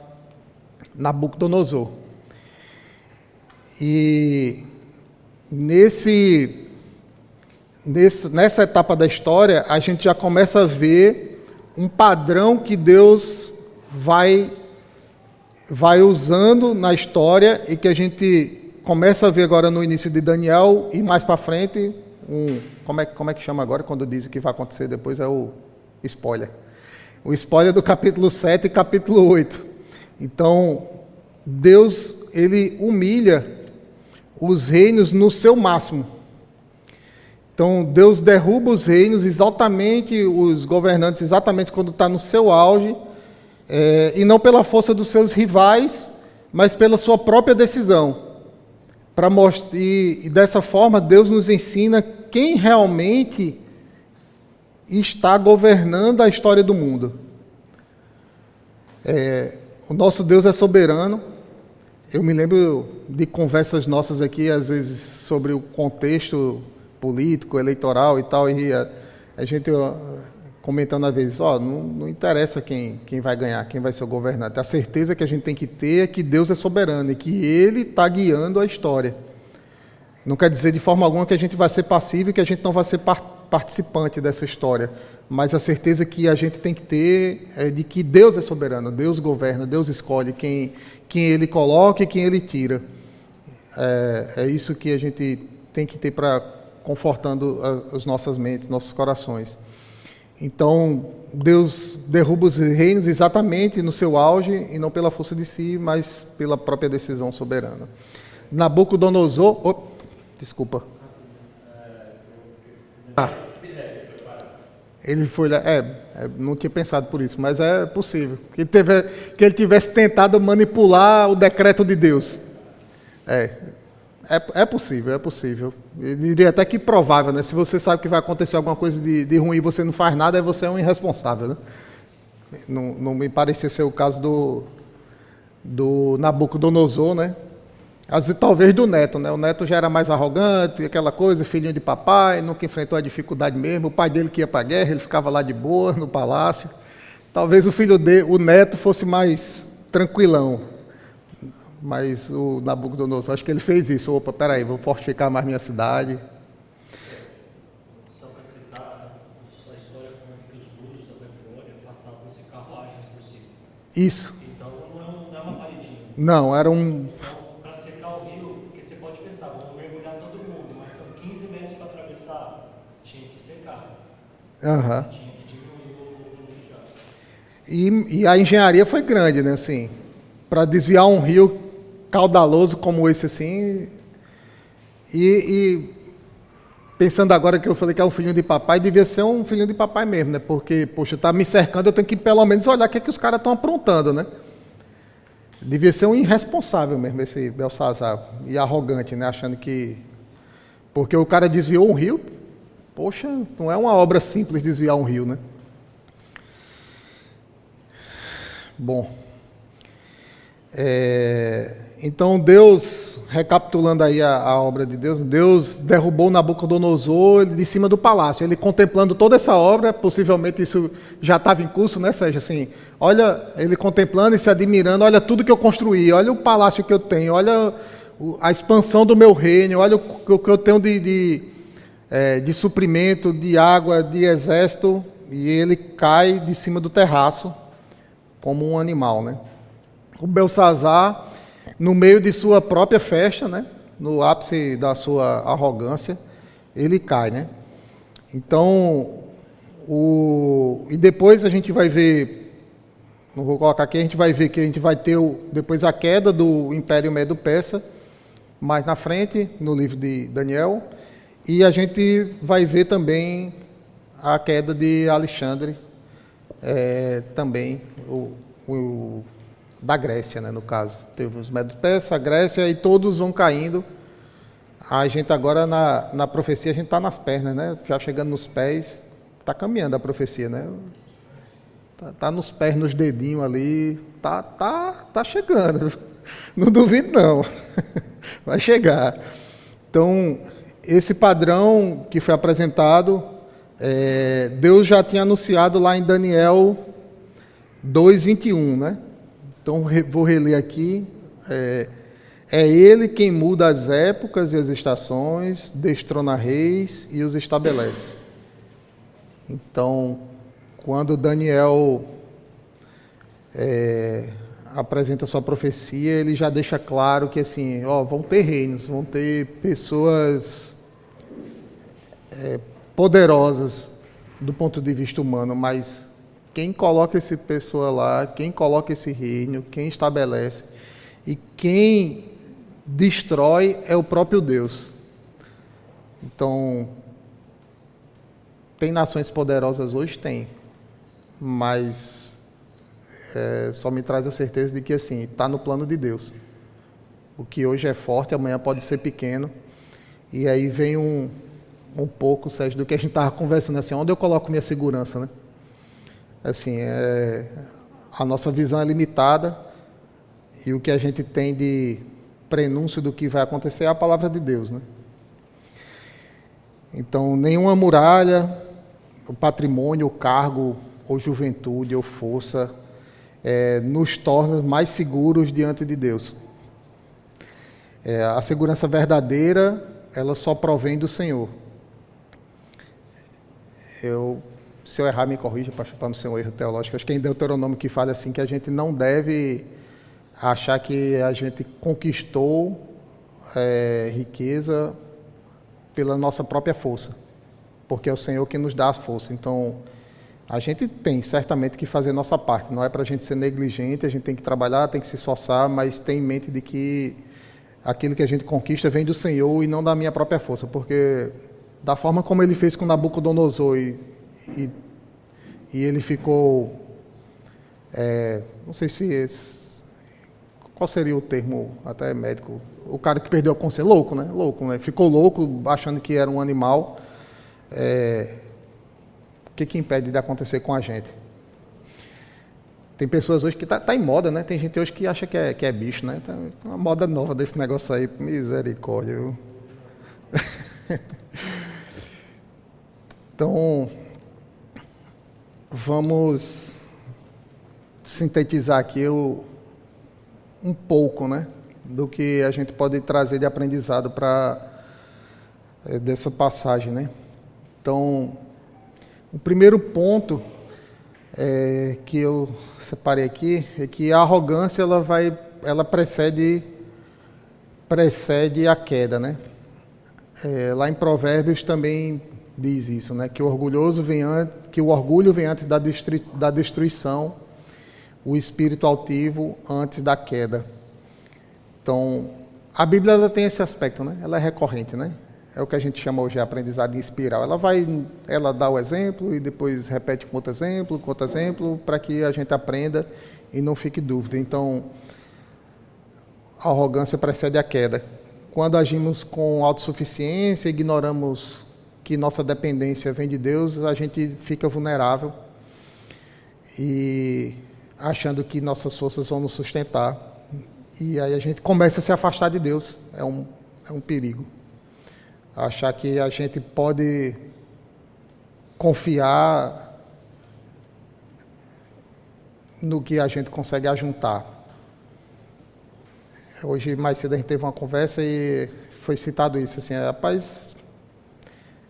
Nabucodonosor. E nessa etapa da história, a gente já começa a ver um padrão que Deus vai usando na história e que a gente começa a ver agora no início de Daniel e mais para frente, como é que chama agora quando dizem que vai acontecer depois, é o spoiler. O spoiler do capítulo 7 e capítulo 8. Então, Deus, ele humilha os reinos no seu máximo. Então, Deus derruba os reinos exatamente, os governantes exatamente quando está no seu auge, e não pela força dos seus rivais, mas pela sua própria decisão. E dessa forma, Deus nos ensina quem realmente está governando a história do mundo. O nosso Deus é soberano. Eu me lembro de conversas nossas aqui, às vezes, sobre o contexto político, eleitoral e tal, e a gente comentando às vezes, não interessa quem vai ganhar, quem vai ser o governante. A certeza que a gente tem que ter é que Deus é soberano e que Ele está guiando a história. Não quer dizer de forma alguma que a gente vai ser passivo e que a gente não vai ser participante dessa história, mas a certeza que a gente tem que ter é de que Deus é soberano, Deus governa, Deus escolhe quem Ele coloca e quem Ele tira. É isso que a gente tem que ter para confortando as nossas mentes, nossos corações. Então, Deus derruba os reinos exatamente no seu auge, e não pela força de si, mas pela própria decisão soberana. Nabucodonosor... desculpa. Ele foi lá... não tinha pensado por isso, mas é possível. Que ele tivesse tentado manipular o decreto de Deus. É possível, é possível. Eu diria até que provável, né? Se você sabe que vai acontecer alguma coisa de ruim e você não faz nada, você é um irresponsável, né? Não me parecia ser o caso do Nabucodonosor, né? Talvez do neto, né? O neto já era mais arrogante, aquela coisa, filhinho de papai, nunca enfrentou a dificuldade mesmo. O pai dele que ia para a guerra, ele ficava lá de boa, no palácio. Talvez o neto fosse mais tranquilão. Mas o Nabucodonosor, acho que ele fez isso. Opa, peraí, vou fortificar mais minha cidade. Só para citar, a história conta que os muros da Babilônia passavam-se carruagens por cima. Isso. Então não é uma paredinha. Não, era Então, para secar o rio, porque você pode pensar, vamos mergulhar todo mundo, mas são 15 metros para atravessar, tinha que secar. Aham. Tinha que diminuir o volume já. E a engenharia foi grande, né? Assim, para desviar um rio caudaloso como esse, assim. E pensando agora que eu falei que é um filhinho de papai, devia ser um filhinho de papai mesmo, né? Porque, poxa, tá me cercando, eu tenho que pelo menos olhar o que os caras estão aprontando, né? Devia ser um irresponsável mesmo, esse Belsazar, e arrogante, né? Achando que... Porque o cara desviou um rio, poxa, não é uma obra simples desviar um rio, né? Bom... Então Deus, recapitulando aí a obra de Deus, Deus derrubou Nabucodonosor de cima do palácio, ele contemplando toda essa obra, possivelmente isso já estava em curso, né, Sérgio? Assim, olha, ele contemplando e se admirando, olha tudo que eu construí, olha o palácio que eu tenho, olha a expansão do meu reino, olha o que eu tenho de suprimento, de água, de exército, e ele cai de cima do terraço como um animal, né? O Belsazar, no meio de sua própria festa, né, no ápice da sua arrogância, ele cai, né? Então, e depois a gente vai ver, não vou colocar aqui, a gente vai ver que a gente vai ter depois a queda do Império Medo-Persa, mais na frente, no livro de Daniel, e a gente vai ver também a queda de Alexandre, também, da Grécia, né, no caso. Teve os Medo-Persas, a Grécia, e todos vão caindo. A gente agora, na profecia, a gente está nas pernas, né? Já chegando nos pés, está caminhando a profecia, né? Tá nos pés, nos dedinhos ali, tá chegando. Não duvido, não. Vai chegar. Então, esse padrão que foi apresentado, Deus já tinha anunciado lá em Daniel 2:21, né? Então, vou reler aqui. É Ele quem muda as épocas e as estações, destrona reis e os estabelece. Então, quando Daniel apresenta sua profecia, ele já deixa claro que assim, vão ter reinos, vão ter pessoas poderosas do ponto de vista humano, mas quem coloca essa pessoa lá, quem coloca esse reino, quem estabelece e quem destrói é o próprio Deus. Então, tem nações poderosas hoje? Tem. Mas só me traz a certeza de que assim, está no plano de Deus. O que hoje é forte, amanhã pode ser pequeno. E aí vem um pouco, Sérgio, do que a gente estava conversando, assim, onde eu coloco minha segurança, né? Assim, a nossa visão é limitada e o que a gente tem de prenúncio do que vai acontecer é a palavra de Deus, né? Então, nenhuma muralha, o patrimônio, o cargo, ou juventude, ou força, nos torna mais seguros diante de Deus. A segurança verdadeira, ela só provém do Senhor. Se eu errar, me corrija, para não ser um erro teológico. Acho que é em Deuteronômio que fala assim, que a gente não deve achar que a gente conquistou riqueza pela nossa própria força, porque é o Senhor que nos dá a força. Então, a gente tem certamente que fazer nossa parte, não é para a gente ser negligente, a gente tem que trabalhar, tem que se esforçar, mas tem em mente de que aquilo que a gente conquista vem do Senhor e não da minha própria força, porque da forma como ele fez com Nabucodonosor e ele ficou, não sei qual seria o termo, até médico, o cara que perdeu a consciência, louco, né? Ficou louco, achando que era um animal. O que impede de acontecer com a gente? Tem pessoas hoje que tá em moda, né? Tem gente hoje que acha que é bicho, né? Tá uma moda nova desse negócio aí, misericórdia, viu? Então, vamos sintetizar aqui um pouco, né, do que a gente pode trazer de aprendizado dessa passagem, né? Então, o primeiro ponto que eu separei aqui é que a arrogância ela precede a queda, né? Lá em Provérbios também diz isso, né? Que o orgulho vem antes da destruição, o espírito altivo antes da queda. Então, a Bíblia ela tem esse aspecto, né? Ela é recorrente, né? É o que a gente chama hoje de aprendizado em espiral. Ela dá o exemplo e depois repete com outro exemplo, para que a gente aprenda e não fique dúvida. Então, a arrogância precede a queda. Quando agimos com autossuficiência, ignoramos que nossa dependência vem de Deus, a gente fica vulnerável e achando que nossas forças vão nos sustentar. E aí a gente começa a se afastar de Deus. É um perigo. Achar que a gente pode confiar no que a gente consegue ajuntar. Hoje, mais cedo, a gente teve uma conversa e foi citado isso, assim, rapaz,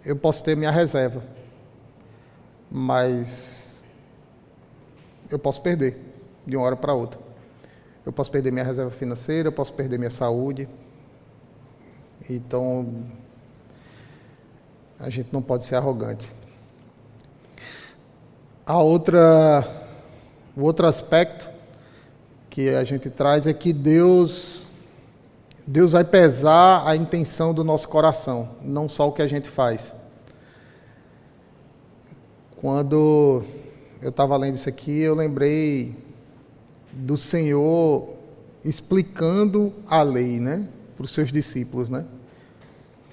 eu posso ter minha reserva, mas eu posso perder de uma hora para outra. Eu posso perder minha reserva financeira, eu posso perder minha saúde. Então, a gente não pode ser arrogante. O outro aspecto que a gente traz é que Deus vai pesar a intenção do nosso coração, não só o que a gente faz. Quando eu estava lendo isso aqui, eu lembrei do Senhor explicando a lei, né, para os seus discípulos, né?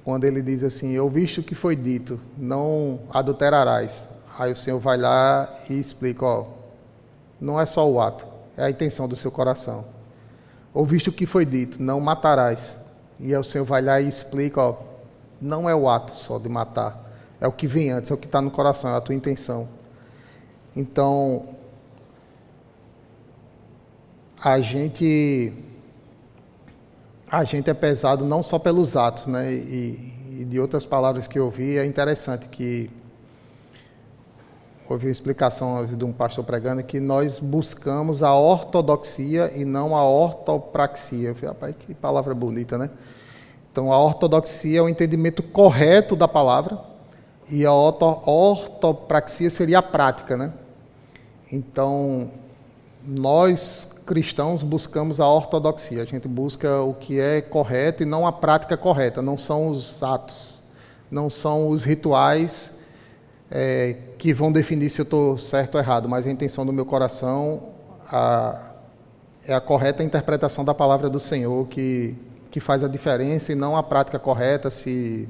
Quando ele diz assim, ouviste o que foi dito, não adulterarás. Aí o Senhor vai lá e explica, ó, não é só o ato, é a intenção do seu coração. Ouviste o que foi dito, não matarás. E aí o Senhor vai lá e explica, ó, não é o ato só de matar, é o que vem antes, é o que está no coração, é a tua intenção. Então, a gente é pesado não só pelos atos, né? E de outras palavras que eu ouvi, é interessante que ouvi uma explicação de um pastor pregando que nós buscamos a ortodoxia e não a ortopraxia. Eu falei, rapaz, que palavra bonita, né? Então, a ortodoxia é o entendimento correto da palavra e a ortopraxia seria a prática, né? Então, nós cristãos buscamos a ortodoxia, a gente busca o que é correto e não a prática correta, não são os atos, não são os rituais que vão definir se eu estou certo ou errado, mas a intenção do meu coração é a correta interpretação da palavra do Senhor que faz a diferença e não a prática correta, se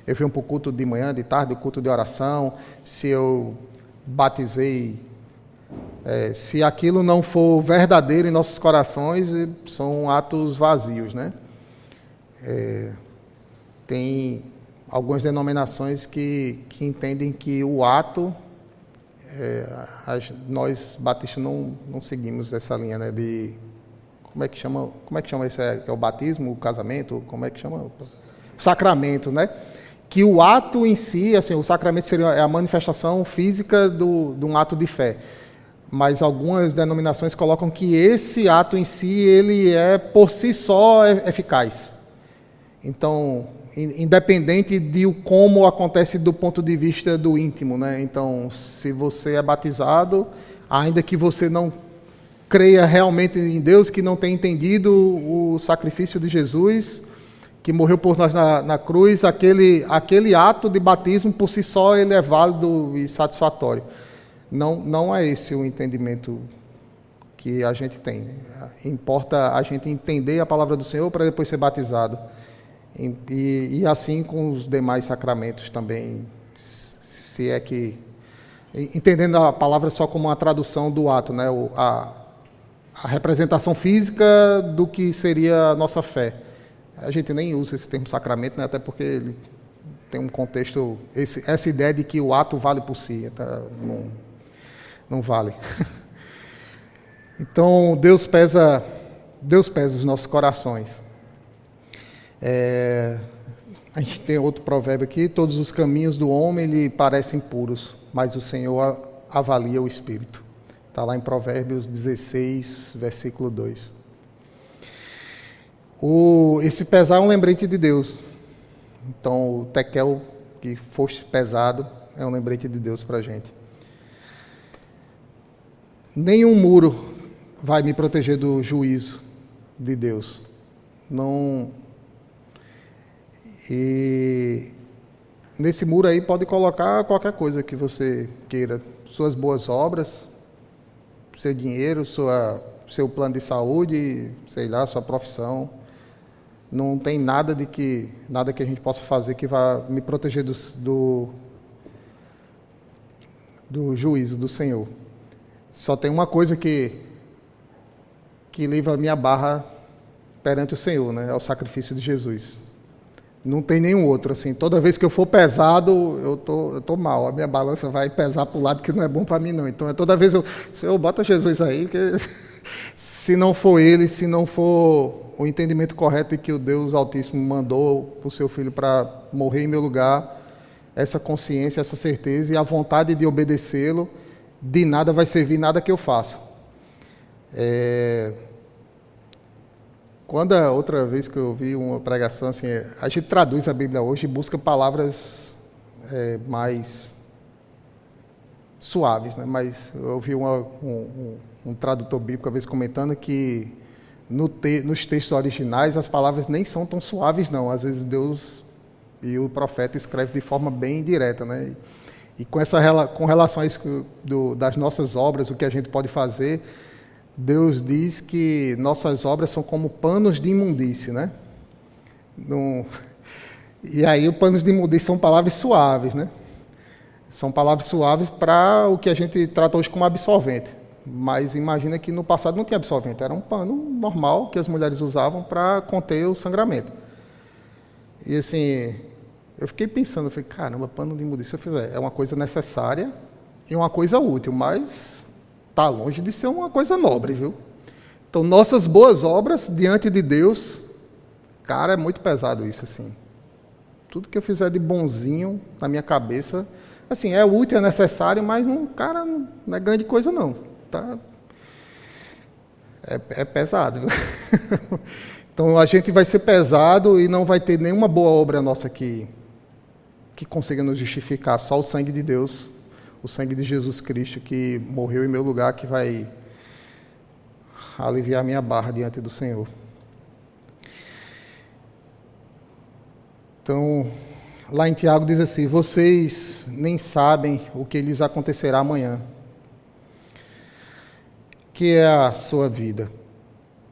eu venho para o culto de manhã, de tarde, o culto de oração, se eu batizei, se aquilo não for verdadeiro em nossos corações, são atos vazios, né? Tem algumas denominações que entendem que o ato, nós batistas não seguimos essa linha, né? De como é que chama esse? É o batismo, o casamento, como é que chama? O sacramento, né? Que o ato em si, assim, o sacramento seria a manifestação física de um ato de fé. Mas algumas denominações colocam que esse ato em si, ele é por si só eficaz. Então, independente de como acontece do ponto de vista do íntimo, né? Então, se você é batizado, ainda que você não creia realmente em Deus, que não tenha entendido o sacrifício de Jesus, que morreu por nós na cruz, aquele ato de batismo por si só ele é válido e satisfatório. Não é esse o entendimento que a gente tem. Importa a gente entender a palavra do Senhor para depois ser batizado. E assim com os demais sacramentos também, se é que... Entendendo a palavra só como uma tradução do ato, né? A representação física do que seria a nossa fé. A gente nem usa esse termo sacramento, né? Até porque ele tem um contexto... Essa ideia de que o ato vale por si, tá? Não vale. Então, Deus pesa os nossos corações. A gente tem outro provérbio aqui, todos os caminhos do homem lhe parecem puros, mas o Senhor avalia o espírito. Está lá em Provérbios 16, versículo 2. Esse pesar é um lembrete de Deus. Então, o tekel que foste pesado é um lembrete de Deus para a gente. Nenhum muro vai me proteger do juízo de Deus. Não. E nesse muro aí pode colocar qualquer coisa que você queira. Suas boas obras, seu dinheiro, seu plano de saúde, sei lá, sua profissão. Não tem nada que a gente possa fazer que vá me proteger do juízo do Senhor. Só tem uma coisa que livra a minha barra perante o Senhor, né? É o sacrifício de Jesus. Não tem nenhum outro, assim. Toda vez que eu for pesado, eu tô mal. A minha balança vai pesar para o lado que não é bom para mim, não. Então, toda vez Senhor, bota Jesus aí, que se não for Ele, se não for o entendimento correto de que o Deus Altíssimo mandou o seu Filho para morrer em meu lugar, essa consciência, essa certeza e a vontade de obedecê-lo, de nada vai servir nada que eu faça. Quando a outra vez que eu ouvi uma pregação, assim, a gente traduz a Bíblia hoje e busca palavras mais suaves, né? Mas eu ouvi um tradutor bíblico, às vezes, comentando que nos textos originais as palavras nem são tão suaves, não. Às vezes Deus e o profeta escreve de forma bem direta, né? E com relação a isso das nossas obras, o que a gente pode fazer, Deus diz que nossas obras são como panos de imundície, né? E aí, os panos de imundície são palavras suaves, né? São palavras suaves para o que a gente trata hoje como absorvente. Mas imagina que no passado não tinha absorvente, era um pano normal que as mulheres usavam para conter o sangramento. E assim, eu fiquei pensando, falei, caramba, pano de imundície, se eu fizer, é uma coisa necessária e uma coisa útil, mas está longe de ser uma coisa nobre, viu? Então, nossas boas obras diante de Deus, cara, é muito pesado isso, assim. Tudo que eu fizer de bonzinho na minha cabeça, assim, é útil, é necessário, mas, cara, não é grande coisa, não. Tá? É pesado, viu? Então, a gente vai ser pesado e não vai ter nenhuma boa obra nossa que consiga nos justificar. Só o sangue de Deus, o sangue de Jesus Cristo, que morreu em meu lugar, que vai aliviar minha barra diante do Senhor. Então, lá em Tiago diz assim, vocês nem sabem o que lhes acontecerá amanhã. Que é a sua vida.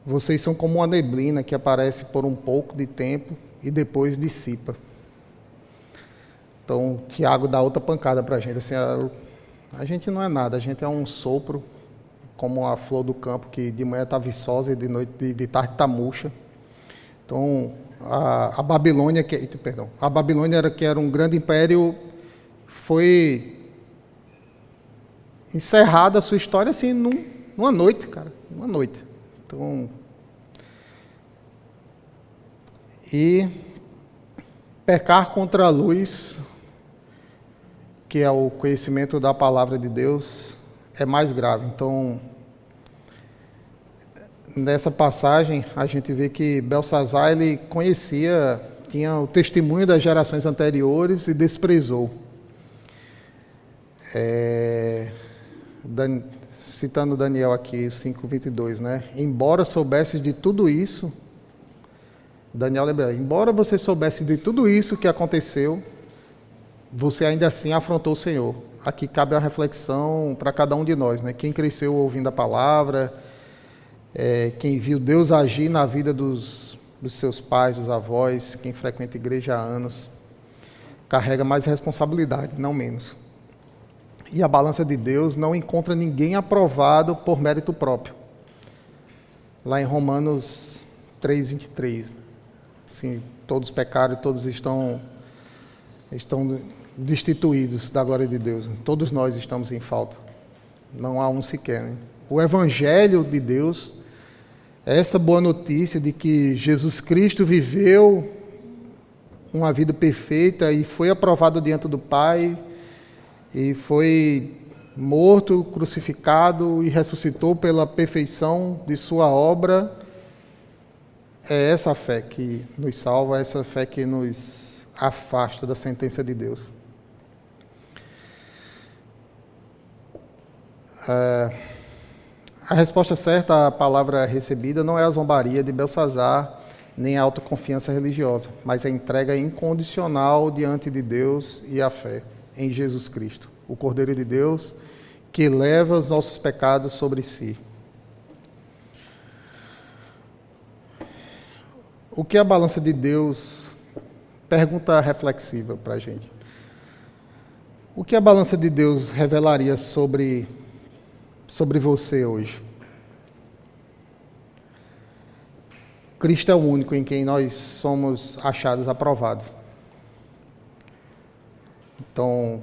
Vocês são como uma neblina que aparece por um pouco de tempo e depois dissipa. Então, Tiago dá outra pancada para a gente. Assim, a gente não é nada, a gente é um sopro, como a flor do campo, que de manhã está viçosa e de noite, de tarde está murcha. Então, a Babilônia, a Babilônia que era um grande império, foi encerrada a sua história assim numa noite, cara, numa noite. Então, e pecar contra a luz, que é o conhecimento da palavra de Deus, é mais grave. Então, nessa passagem, a gente vê que Belsazar, ele conhecia, tinha o testemunho das gerações anteriores e desprezou. Citando Daniel aqui, 5:22, né? Embora soubesses de tudo isso, Daniel lembra, embora você soubesse de tudo isso que aconteceu, você ainda assim afrontou o Senhor. Aqui cabe a reflexão para cada um de nós, né? Quem cresceu ouvindo a palavra, quem viu Deus agir na vida dos seus pais, dos avós, quem frequenta a igreja há anos, carrega mais responsabilidade, não menos. E a balança de Deus não encontra ninguém aprovado por mérito próprio. Lá em Romanos 3:23, assim, todos pecaram e todos estão destituídos da glória de Deus. Todos nós estamos em falta. Não há um sequer, né? O Evangelho de Deus, essa boa notícia de que Jesus Cristo viveu uma vida perfeita e foi aprovado diante do Pai, e foi morto, crucificado e ressuscitou pela perfeição de sua obra, é essa fé que nos salva, é essa fé que nos afasta da sentença de Deus. A resposta certa à palavra recebida não é a zombaria de Belsazar, nem a autoconfiança religiosa, mas a entrega incondicional diante de Deus e a fé em Jesus Cristo, o Cordeiro de Deus, que leva os nossos pecados sobre si. O que a balança de Deus, pergunta reflexiva para a gente, o que a balança de Deus revelaria sobre você hoje? Cristo é o único em quem nós somos achados aprovados. Então,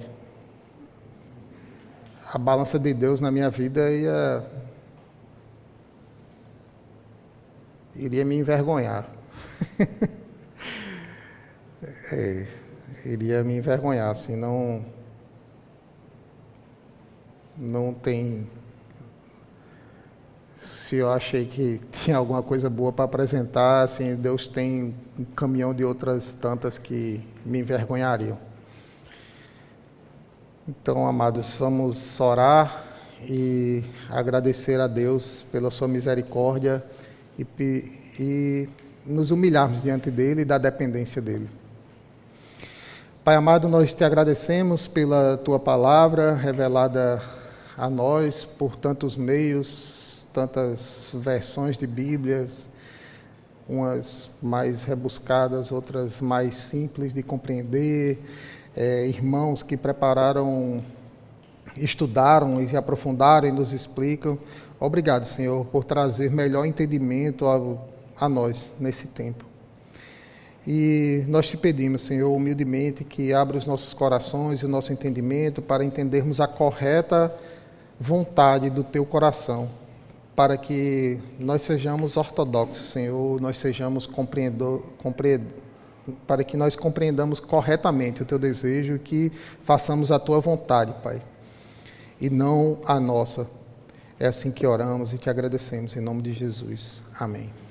a balança de Deus na minha vida iria me envergonhar. Iria me envergonhar, assim, não tem. Se eu achei que tinha alguma coisa boa para apresentar, assim, Deus tem um caminhão de outras tantas que me envergonhariam. Então, amados, vamos orar e agradecer a Deus pela sua misericórdia e nos humilharmos diante dele e da dependência dele. Pai amado, nós te agradecemos pela tua palavra revelada a nós por tantos meios, tantas versões de Bíblias, umas mais rebuscadas, outras mais simples de compreender, irmãos que prepararam, estudaram e se aprofundaram e nos explicam. Obrigado, Senhor, por trazer melhor entendimento a nós nesse tempo. E nós te pedimos, Senhor, humildemente, que abra os nossos corações e o nosso entendimento para entendermos a correta vontade do teu coração, para que nós sejamos ortodoxos, Senhor, nós sejamos para que nós compreendamos corretamente o teu desejo e que façamos a tua vontade, Pai, e não a nossa. É assim que oramos e te agradecemos, em nome de Jesus. Amém.